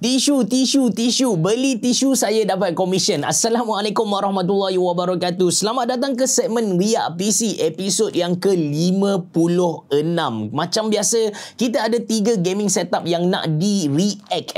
Tisu. Beli tisu saya dapat komisen. Assalamualaikum warahmatullahi wabarakatuh. Selamat datang ke segmen Riak PC episod yang ke-56. Macam biasa, kita ada 3 gaming setup yang nak di-react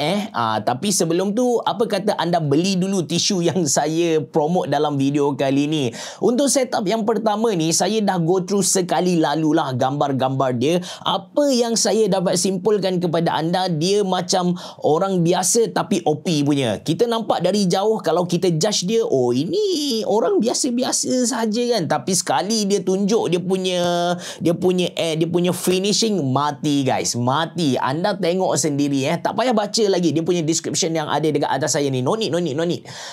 tapi sebelum tu, apa kata anda beli dulu tisu yang saya promote dalam video kali ni. Untuk setup yang pertama ni, saya dah go through sekali lalu lah gambar-gambar dia. Apa yang saya dapat simpulkan kepada anda, dia macam orang biasa tapi OP punya. Kita nampak dari jauh, kalau kita judge dia, oh ini orang biasa-biasa saja kan. Tapi sekali dia tunjuk dia punya finishing, mati guys, mati. Anda tengok sendiri tak payah baca lagi dia punya description yang ada dekat atas saya ni. No need.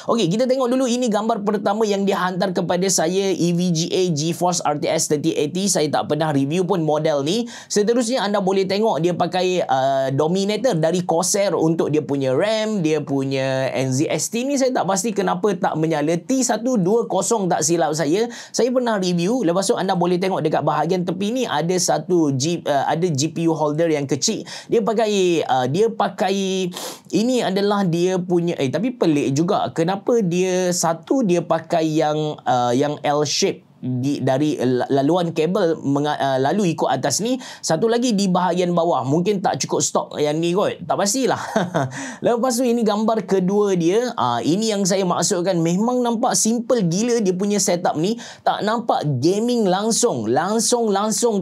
Okey, kita tengok dulu. Ini gambar pertama yang dia hantar kepada saya, EVGA GeForce RTX 3080. Saya tak pernah review pun model ni. Seterusnya anda boleh tengok dia pakai dominator dari Corsair untuk dia punya RAM, dia punya NZST ni saya tak pasti kenapa tak menyala. T120 tak silap saya. Saya pernah review. Lepas tu anda boleh tengok dekat bahagian tepi ni ada ada GPU holder yang kecil. Dia pakai ini adalah dia punya tapi pelik juga. Kenapa dia pakai yang L shape dari laluan kabel lalu ikut atas ni. Satu lagi di bahagian bawah, mungkin tak cukup stok yang ni kot, tak pastilah. Lepas tu ini gambar kedua dia. Ini yang saya maksudkan, memang nampak simple gila dia punya setup ni. Tak nampak gaming langsung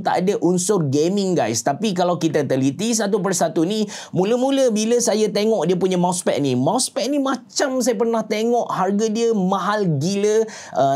tak ada unsur gaming guys. Tapi kalau kita teliti satu persatu ni, mula-mula bila saya tengok dia punya mousepad ni macam saya pernah tengok harga dia mahal gila.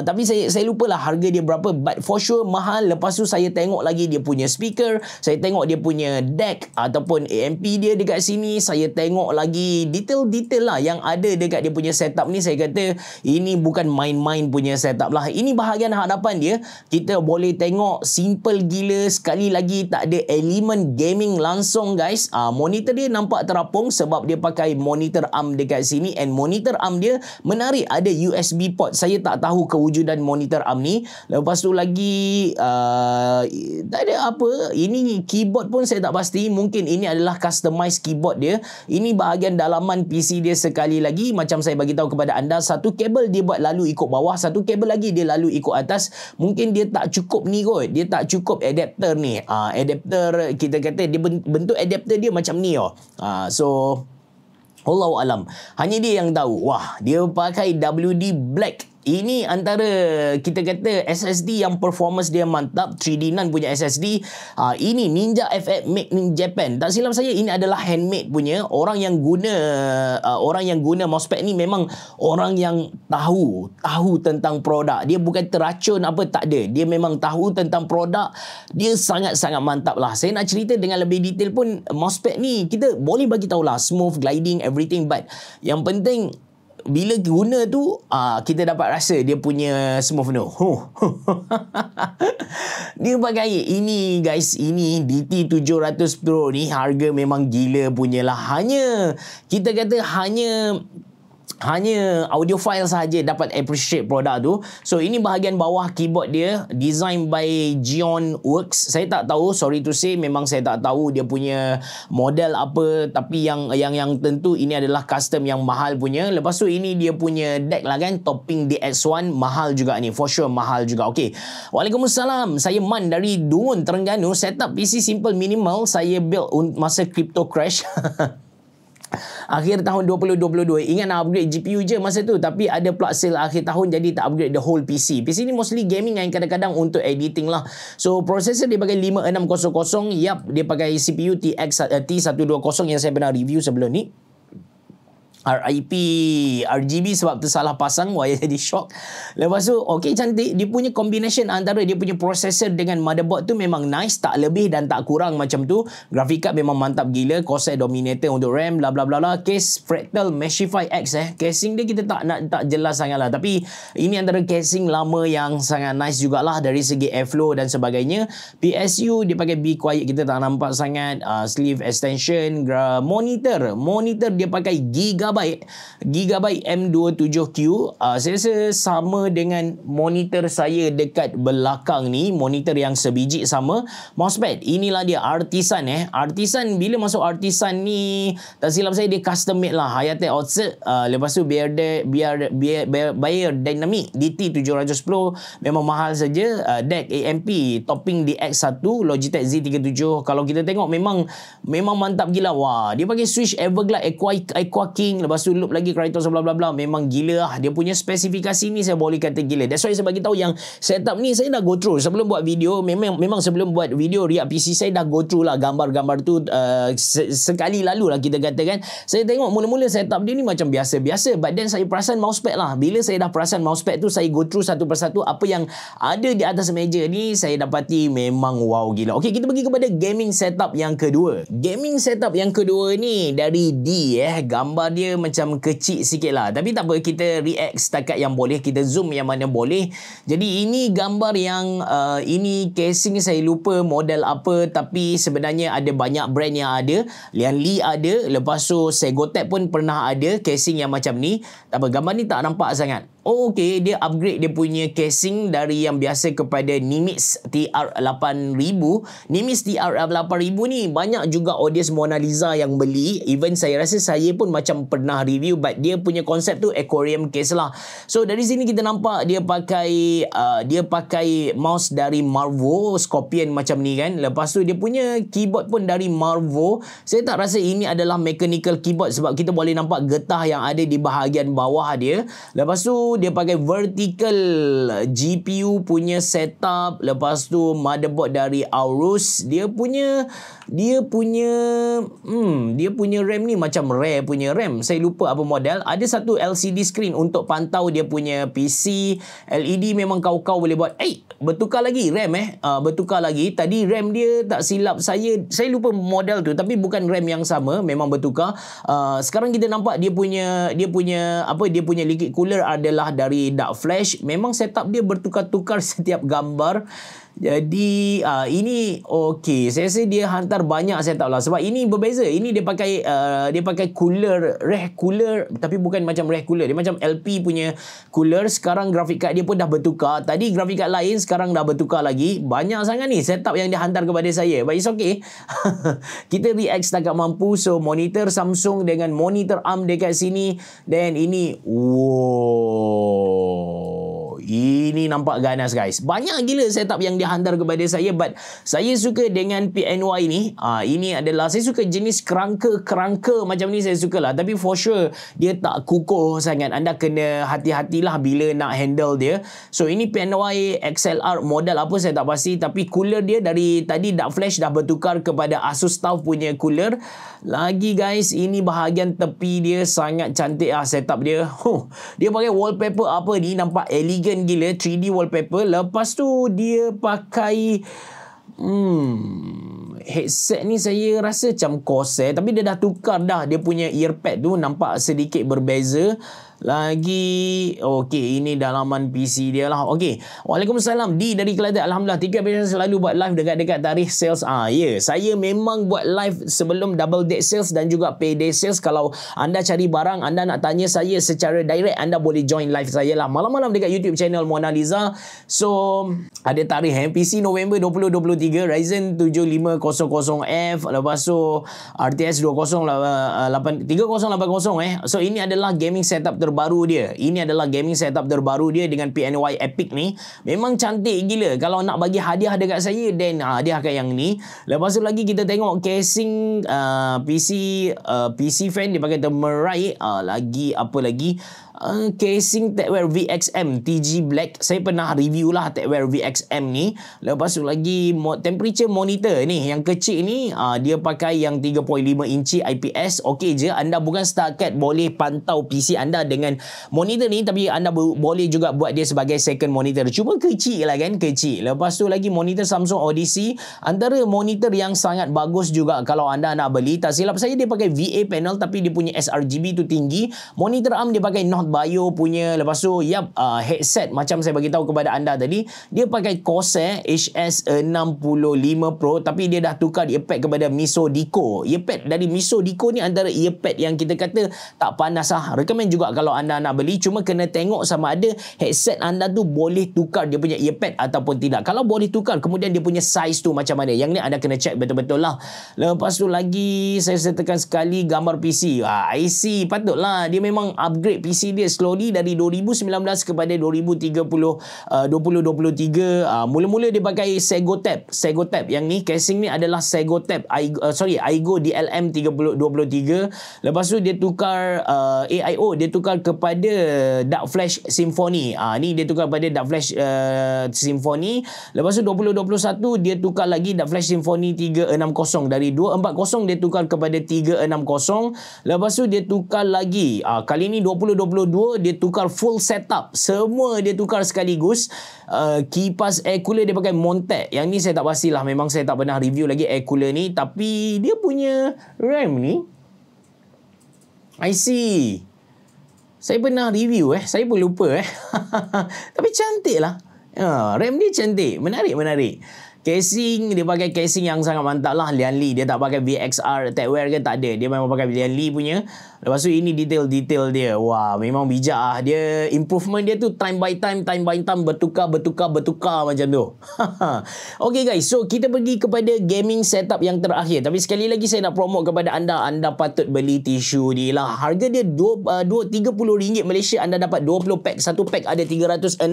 Tapi saya lupalah harga dia berapa, but for sure mahal. Lepas tu saya tengok lagi dia punya speaker, saya tengok dia punya deck ataupun AMP dia dekat sini, saya tengok lagi detail-detail lah yang ada dekat dia punya setup ni. Saya kata ini bukan main-main punya setup lah. Ini bahagian hadapan dia, kita boleh tengok simple gila. Sekali lagi tak ada elemen gaming langsung guys. Monitor dia nampak terapung sebab dia pakai monitor arm dekat sini, and monitor arm dia menarik, ada USB port. Saya tak tahu kewujudan monitor arm ni. Lepas tu lagi tak ada apa. Ini keyboard pun saya tak pasti. Mungkin ini adalah customized keyboard dia. Ini bahagian dalaman PC dia. Sekali lagi, macam saya bagi tahu kepada anda, satu kabel dia buat lalu ikut bawah, satu kabel lagi dia lalu ikut atas. Mungkin dia tak cukup ni kot. Dia tak cukup adapter ni. Adapter, kita kata dia bentuk adapter dia macam ni so Allahu alam. Hanya dia yang tahu. Wah, dia pakai WD Black. Ini antara kita kata SSD yang performance dia mantap, 3D NAND punya SSD. Ini Ninja FX made in Japan. Tak silap saya ini adalah handmade punya. Orang yang guna mousepad ni memang orang yang tahu tentang produk. Dia bukan teracun apa, tak ada. Dia memang tahu tentang produk. Dia sangat-sangat mantap lah. Saya nak cerita dengan lebih detail pun, mousepad ni kita boleh bagi tahulah smooth gliding everything, but yang penting bila guna tu kita dapat rasa dia punya smooth tu. Dia pakai ini guys, ini DT700 Pro ni harga memang gila punyalah. Kita kata hanya audiophile sahaja dapat appreciate produk tu. So ini bahagian bawah keyboard dia, design by Geon Works. Saya tak tahu, sorry to say, memang saya tak tahu dia punya model apa, tapi yang tentu ini adalah custom yang mahal punya. Lepas tu ini dia punya deck lah kan, topping DX1 mahal juga ni, for sure mahal juga. Okey. Waalaikumsalam. Saya Man dari Dungun, Terengganu. Setup PC simple minimal saya build masa crypto crash. Akhir tahun 2022. Ingat nak upgrade GPU je masa tu, tapi ada plug sale akhir tahun jadi tak upgrade the whole PC. PC ni mostly gaming dan kadang-kadang untuk editing lah. So processor dia pakai 5600. Yap, dia pakai CPU T120 yang saya pernah review sebelum ni. RIP RGB sebab tersalah pasang, wire jadi shock. Lepas tu okey, cantik. Dia punya combination antara dia punya processor dengan motherboard tu memang nice, tak lebih dan tak kurang macam tu. Graphic card memang mantap gila, Corsair Dominator untuk RAM, bla bla bla bla. Case Fractal Meshify X casing dia kita tak jelas sangat lah, tapi ini antara casing lama yang sangat nice jugalah dari segi airflow dan sebagainya. PSU dia pakai Be Quiet, kita tak nampak sangat. Sleeve extension, monitor dia pakai Gigabyte Gigabyte M27Q. Saya rasa sama dengan monitor saya dekat belakang ni, monitor yang sebiji sama. Mousepad, inilah dia Artisan Artisan, bila masuk Artisan ni, tak silap saya dia custom made lah, Hayate Outset. Lepas tu Bayer Dynamic DT710 memang mahal saja. DEC AMP topping DX1 Logitech Z37. Kalau kita tengok memang mantap gila. Wah, dia pakai switch Everglide Aqua King, lepas tu loop lagi Kratos bla bla bla. Memang gila lah dia punya spesifikasi ni, saya boleh kata gila. That's why saya bagi tahu yang setup ni saya dah go through sebelum buat video. Memang sebelum buat video Riak PC saya dah go through lah gambar-gambar tu sekali lalu lah kita katakan. Saya tengok mula-mula setup dia ni macam biasa-biasa, but then saya perasan mousepad lah. Bila saya dah perasan mousepad tu, saya go through satu persatu apa yang ada di atas meja ni, saya dapati memang wow gila. Okey, kita pergi kepada gaming setup yang kedua. Gaming setup yang kedua ni dari D gambar dia macam kecil sikit lah, tapi tak apa, kita react setakat yang boleh, kita zoom yang mana boleh. Jadi ini gambar yang ini casing saya lupa model apa, tapi sebenarnya ada banyak brand yang ada. Lian Li ada, lepas tu Segotech pun pernah ada casing yang macam ni. Tak apa, gambar ni tak nampak sangat. Okey, dia upgrade dia punya casing dari yang biasa kepada Nimbus TR8000. Nimbus TR8000 ni banyak juga audience Mona Lisa yang beli. Even saya rasa saya pun macam pernah review, but dia punya konsep tu aquarium case lah. So dari sini kita nampak dia pakai mouse dari Marvo Scorpion macam ni kan. Lepas tu dia punya keyboard pun dari Marvo. Saya tak rasa ini adalah mechanical keyboard sebab kita boleh nampak getah yang ada di bahagian bawah dia. Lepas tu dia pakai vertical GPU punya setup. Lepas tu motherboard dari Aorus. Dia punya RAM ni macam rare punya RAM. Saya lupa apa model. Ada satu LCD screen untuk pantau dia punya PC. LED memang kau boleh buat. Bertukar lagi RAM bertukar lagi. Tadi RAM dia tak silap saya lupa model tu, tapi bukan RAM yang sama, memang bertukar. Sekarang kita nampak dia punya liquid cooler adalah dari dark flash. Memang setup dia bertukar-tukar setiap gambar. Jadi ini okey, saya rasa dia hantar banyak setup lah sebab ini berbeza. Ini dia pakai cooler, rack cooler, tapi bukan macam rack cooler, dia macam LP punya cooler. Sekarang grafik card dia pun dah bertukar. Tadi grafik card lain, sekarang dah bertukar lagi. Banyak sangat ni setup yang dia hantar kepada saya, but it's okay. Kita react setakat mampu. So monitor Samsung dengan monitor ARM dekat sini. Dan ini ini nampak ganas guys. Banyak gila setup yang dia hantar kepada saya, but saya suka dengan PNY ni. Ini adalah saya suka jenis kerangka macam ni, saya suka lah. Tapi for sure dia tak kukuh sangat. Anda kena hati-hatilah bila nak handle dia. So ini PNY XLR model apa saya tak pasti, tapi cooler dia dari tadi dark flash dah bertukar kepada Asus TUF punya cooler. Lagi guys, ini bahagian tepi dia sangat cantik setup dia. Dia pakai wallpaper apa ni, nampak elegan gila, 3D wallpaper. Lepas tu dia pakai headset ni saya rasa macam Corsair, tapi dia dah tukar dah. Dia punya earpad tu nampak sedikit berbeza. Lagi okey, ini dalaman PC dia lah. Okey, Waalaikumsalam D dari Kelantan. Alhamdulillah, 3 biasa selalu buat live dekat tarikh sales. Saya memang buat live sebelum double date sales dan juga payday sales. Kalau anda cari barang, anda nak tanya saya secara direct, anda boleh join live saya lah malam-malam dekat YouTube channel Mona Lisa. So ada tarikh PC November 2023, Ryzen 7500F, lepas tu RTS 3080. So ini adalah gaming setup terbaru dia. Ini adalah gaming setup terbaru dia dengan PNY Epic ni. Memang cantik gila. Kalau nak bagi hadiah dekat saya, then hadiahkan yang ni. Lepas tu lagi kita tengok casing PC fan dia pakai Thermalright. Lagi apa lagi? Casing Techwear VXM TG Black. Saya pernah review lah Techwear VXM ni. Lepas tu lagi temperature monitor ni, yang kecil ni dia pakai yang 3.5 inci IPS. Okey je, anda bukan setakat boleh pantau PC anda dengan monitor ni, tapi anda boleh juga buat dia sebagai second monitor. Cuma kecil lah kan, kecil. Lepas tu lagi monitor Samsung Odyssey, antara monitor yang sangat bagus juga kalau anda nak beli. Tak silap saya dia pakai VA panel, tapi dia punya sRGB tu tinggi. Monitor ARM dia pakai North Bio punya. Lepas tu headset macam saya bagi tahu kepada anda tadi, dia pakai pakai Corsair HS65 Pro, tapi dia dah tukar earpad kepada Misodico. Earpad dari Misodico ni antara earpad yang kita kata tak panas lah. Recommend juga kalau anda nak beli, cuma kena tengok sama ada headset anda tu boleh tukar dia punya earpad ataupun tidak. Kalau boleh tukar, kemudian dia punya size tu macam mana. Yang ni anda kena check betul-betul lah. Lepas tu lagi saya sertakan sekali gambar PC. IC patutlah dia memang upgrade PC dia slowly dari 2019 kepada 2023. Mula-mula dia pakai Segotep. Yang ni casing ni adalah Segotep Aigo DLM 3023. Lepas tu dia tukar AIO, dia tukar kepada Dark Flash Symphony. Ni dia tukar kepada Dark Flash Symphony. Lepas tu 2021 dia tukar lagi Dark Flash Symphony 360. Dari 240 dia tukar kepada 360. Lepas tu dia tukar lagi kali ni 2022 dia tukar full setup. Semua dia tukar sekaligus. Kipas air cooler dia pakai Montec. Yang ni saya tak pastilah, memang saya tak pernah review lagi air cooler ni. Tapi dia punya RAM ni IC saya pernah review saya pun lupa tapi cantik lah. RAM dia cantik, menarik. Casing dia pakai casing yang sangat mantap lah, Lianli. Dia tak pakai VXR Techwear ke, tak ada. Dia memang pakai Lianli punya. Lepas tu ini detail-detail dia. Wah, memang bijak lah. Dia improvement dia tu time by time bertukar macam tu. Okay guys, so kita pergi kepada gaming setup yang terakhir. Tapi sekali lagi saya nak promote kepada anda patut beli tisu ni lah. Harga dia RM30 Malaysia, anda dapat 20 pack. Satu pack ada 360.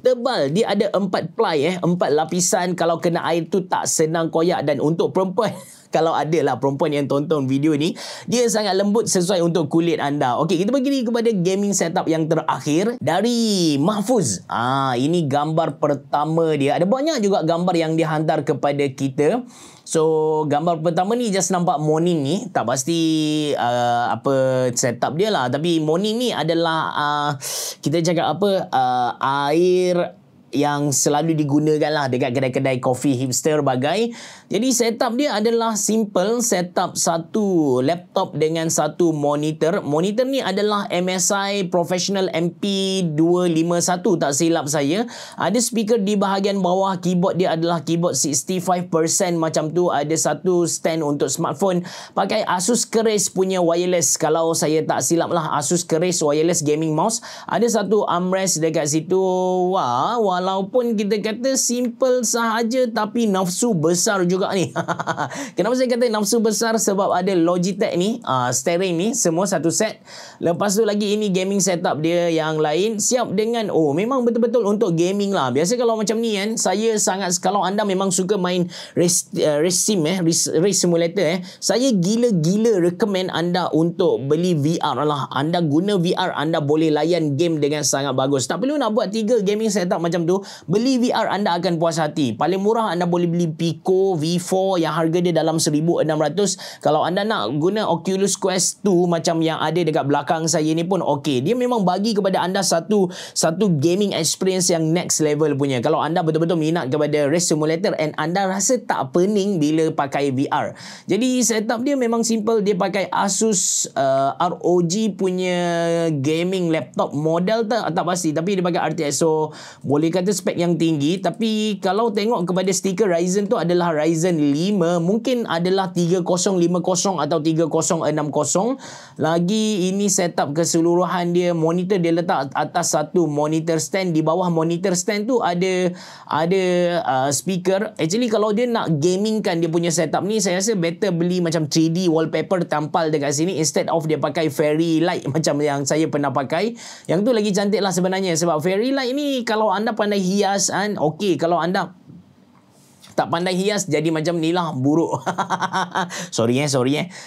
Tebal, dia ada 4 ply 4 lapisan. Kalau kena air tu tak senang koyak. Dan untuk perempuan, kalau ada lah perempuan yang tonton video ni, dia sangat lembut sesuai untuk kulit anda. Okey, kita pergi kepada gaming setup yang terakhir dari Mahfuz. Ini gambar pertama dia. Ada banyak juga gambar yang dia hantar kepada kita. So, gambar pertama ni just nampak morning ni. Tak pasti apa setup dia lah. Tapi morning ni adalah kita cakap apa, air yang selalu digunakan lah dekat kedai-kedai kopi hipster bagai. Jadi setup dia adalah simple. Setup satu laptop dengan satu monitor. Monitor ni adalah MSI Professional MP251 tak silap saya. Ada speaker di bahagian bawah. Keyboard dia adalah keyboard 65% macam tu. Ada satu stand untuk smartphone. Pakai Asus Keris punya wireless. Kalau saya tak silap lah, Asus Keris wireless gaming mouse. Ada satu armrest dekat situ. Wah, walaupun kita kata simple sahaja, tapi nafsu besar juga ni. Kenapa saya kata nafsu besar? Sebab ada Logitech ni, steering ni, semua satu set. Lepas tu lagi ini gaming setup dia yang lain. Siap dengan, memang betul-betul untuk gaming lah. Biasa kalau macam ni kan, saya sangat, kalau anda memang suka main race simulator saya gila-gila recommend anda untuk beli VR lah. Anda guna VR, anda boleh layan game dengan sangat bagus. Tak perlu nak buat 3 gaming setup macam tu. Beli VR, anda akan puas hati. Paling murah anda boleh beli Pico V4 yang harga dia dalam 1,600. Kalau anda nak guna Oculus Quest 2 macam yang ada dekat belakang saya ni pun okey. Dia memang bagi kepada anda satu gaming experience yang next level punya. Kalau anda betul-betul minat kepada race simulator and anda rasa tak pening bila pakai VR. Jadi setup dia memang simple. Dia pakai Asus ROG punya gaming laptop. Model tak pasti, tapi dia pakai RTX. So boleh kata spek yang tinggi. Tapi kalau tengok kepada stiker Ryzen tu adalah Ryzen 5. Mungkin adalah 3050 atau 3060. Lagi ini setup keseluruhan dia. Monitor dia letak atas satu monitor stand. Di bawah monitor stand tu ada speaker. Actually kalau dia nak gamingkan dia punya setup ni, saya rasa better beli macam 3D wallpaper tampal dekat sini instead of dia pakai fairy light macam yang saya pernah pakai. Yang tu lagi cantik lah sebenarnya. Sebab fairy light ni kalau anda pandai hias okey. Kalau anda tak pandai hias, jadi macam ni lah, buruk. sorry.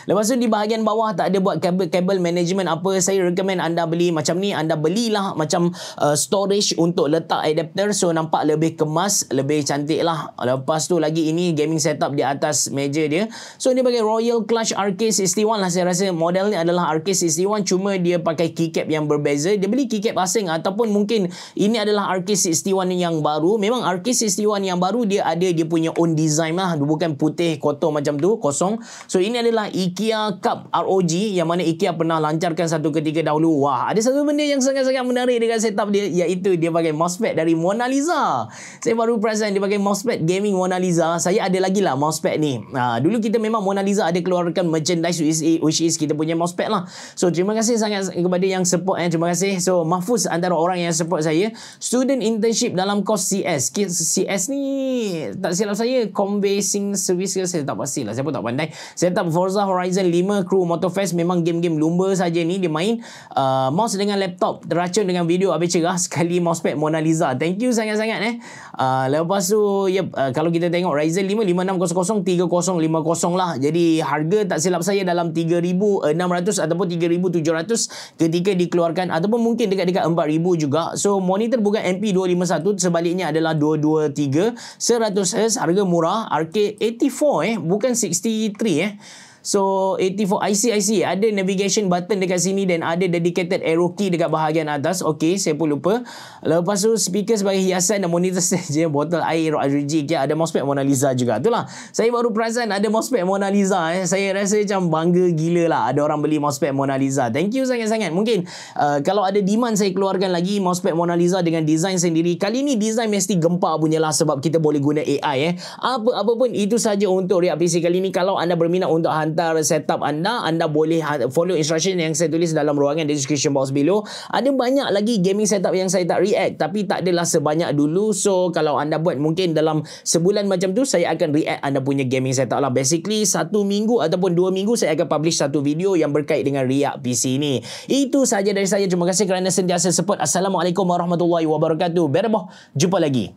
Lepas tu di bahagian bawah tak ada buat kabel management apa. Saya recommend anda beli macam ni. Anda belilah macam storage untuk letak adapter. So nampak lebih kemas, lebih cantik lah. Lepas tu lagi ini gaming setup di atas meja dia. So dia pakai Royal Clutch RK61 lah. Saya rasa model ni adalah RK61. Cuma dia pakai keycap yang berbeza. Dia beli keycap asing ataupun mungkin ini adalah RK61 yang baru. Memang RK61 yang baru dia ada dia punya punya own design lah, bukan putih kotor macam tu, kosong. So ini adalah IKEA Cup ROG yang mana IKEA pernah lancarkan satu ketika dahulu. Wah, ada satu benda yang sangat-sangat menarik dengan setup dia, iaitu dia pakai mousepad dari Mona Lisa. Saya baru perasan dia pakai mousepad gaming Mona Lisa. Saya ada lagi lah mousepad ni. Dulu kita memang Mona Lisa ada keluarkan merchandise which is kita punya mousepad lah. So terima kasih sangat kepada yang support. Terima kasih. So Mahfuz antara orang yang support saya. Student internship dalam course CS. CS ni tak silap saya Conversing Service ke, saya tak pastilah, saya pun tak pandai. Setup Forza Horizon 5 Crew Motorfest, memang game-game lumba saja ni dia main. Mouse dengan laptop teracun dengan video habis cerah, sekali mousepad Mona Lisa. Thank you sangat-sangat lepas tu kalau kita tengok Ryzen 5 5600 3050 lah. Jadi harga tak silap saya dalam 3600 ataupun 3700 ketika dikeluarkan, ataupun mungkin dekat-dekat 4000 juga. So monitor bukan MP251, sebaliknya adalah 223 100Hz, harga murah. Arcade 84 bukan 63 So 84 IC ada navigation button dekat sini dan ada dedicated arrow key dekat bahagian atas. Okey, saya pun lupa. Lepas tu speaker sebagai hiasan dan monitor saja, botol air ROG. Ada mousepad Mona Lisa juga. Itulah. Saya baru perasan ada mousepad Mona Lisa. Saya rasa macam bangga gila lah ada orang beli mousepad Mona Lisa. Thank you sangat-sangat. Mungkin kalau ada demand saya keluarkan lagi mousepad Mona Lisa dengan design sendiri. Kali ni design mesti gempar punya lah sebab kita boleh guna AI Apa pun itu saja untuk React PC kali ni. Kalau anda berminat untuk hantar setup anda boleh follow instruction yang saya tulis dalam ruangan description box below. Ada banyak lagi gaming setup yang saya tak react, tapi tak adalah sebanyak dulu. So kalau anda buat mungkin dalam sebulan macam tu, saya akan react anda punya gaming setup lah. Basically 1 minggu ataupun 2 minggu saya akan publish satu video yang berkait dengan React PC ni. Itu saja dari saya. Terima kasih kerana sentiasa support. Assalamualaikum warahmatullahi wabarakatuh. Bereboh, jumpa lagi.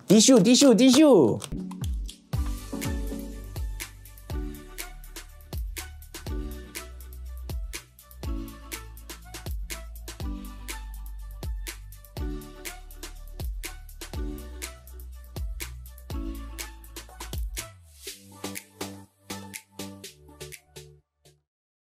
Tisu